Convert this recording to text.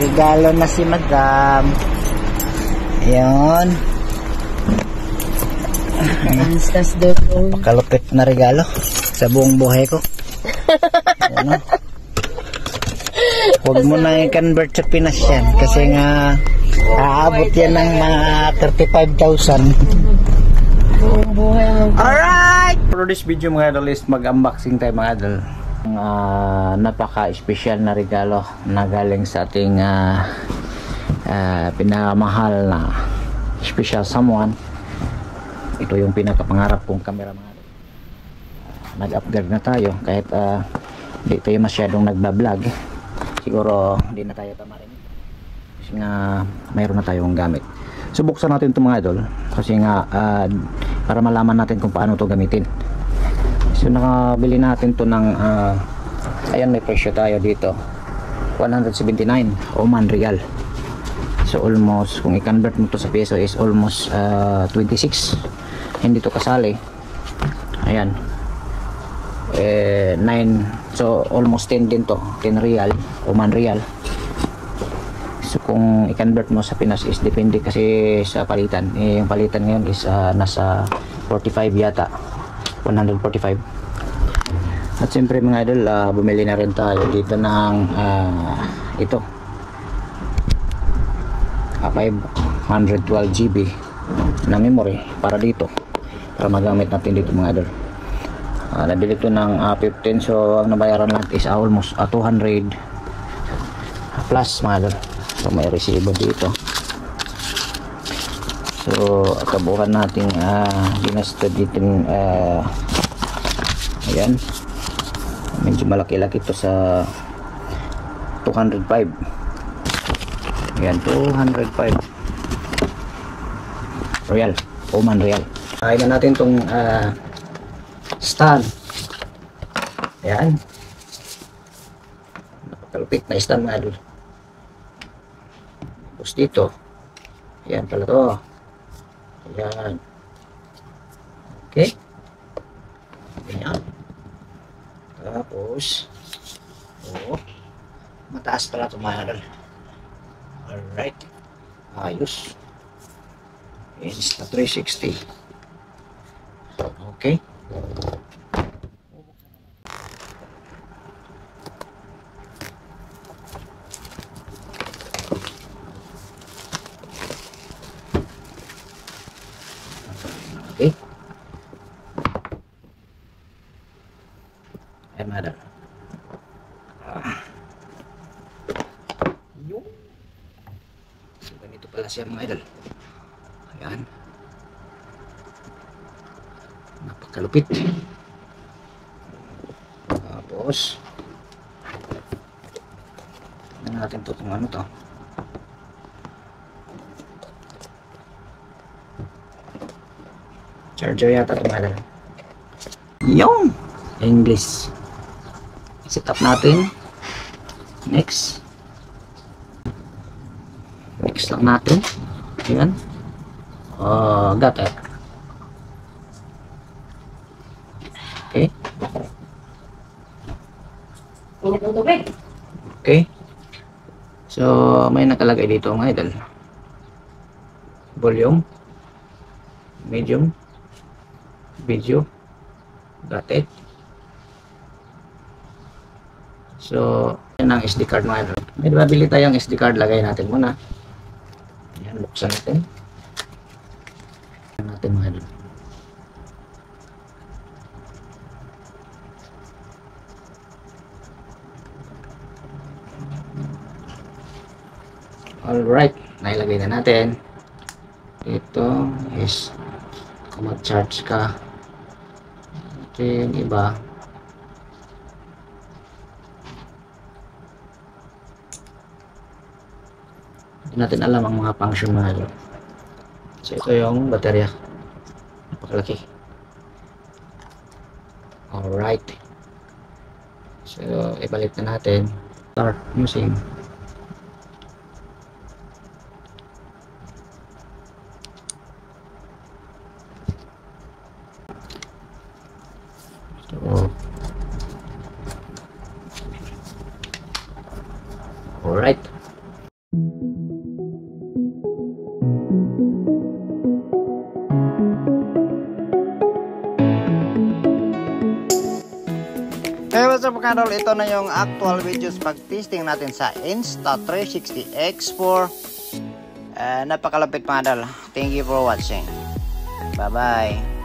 regalo na si Madam. Ayan. Anskas daw po. Kalupit na regalo sa buong buhay ko. Ano? Huwag mo na i-convert sa Pinas yan kasi nga aabot yan ng mga 35,000. Buong buhay ang Alright! For this video mga idol is mag-unboxing tayo mga idol. Napaka-special na regalo na galing sa ating pinamahal na special someone. Ito yung pinakapangarap kong camera mga idol. Nag-upgrade na tayo kahit di tayo masyadong nagbablog. Siguro hindi na tayo tama rin kasi nga mayroon na tayong gamit. So buksan natin ito mga idol kasi nga para malaman natin kung paano ito gamitin. So nakabili natin to ng ayan, may presyo tayo dito 179 Oman Real. So almost kung i-convert mo to sa peso is almost 26. Hindi to kasali. Ayan, 9, so almost 10 din to, 10 real, Oman Real. So kung i-convert mo sa Pinas is depende kasi sa palitan. Yung palitan ngayon is nasa 45 yata, 145. At siyempre mga idol, bumili na rin tayo dito ng ito 512 GB na memory para dito, para magamit natin dito mga idol. Nabili ito ng 15, so ang nabayaran natin is almost 200 plus mga idol. So may resibo dito. So kabuuan natin ginasta dito ayan, medyo malaki-laki ito sa 205. Ayan, 205 Real, Oman Real. Kaya na natin itong stand. Ayan, napakalupit na stand mga idol. Tapos dito, ayan pala to. Ayan, okay, ayan. Tapos mataas pala ito mga idol. Alright, ayos. Insta 360. Okay, okay. Ayan mga idol. Yung so ganito pala siya mga idol. Ayan, napakalupit. Tapos tingnan natin ito kung ano to. Charger yata ito mga idol. Yung English. Set up natin. Next lang natin. Ayan. Got it. Okay. Okay. So may nakalagay dito mga idol. Volume, medium, video. Got it. So yan ang SD card mga idol. May babili tayong SD card, lagay natin muna. Ayan, buksan natin. Mga idol. Alright, nailagay na natin. Ito is kung mag-charge ka. Ito yung iba. Hindi natin alam ang mga function mga idol. So ito yung baterya. Napakalaki. Alright. So ibalik na natin. Start using. So alright. Hey, what's up mga idol? Ito na yung actual videos pag-testing natin sa Insta360 X4. Napakalapit mga idol. Thank you for watching. Bye bye.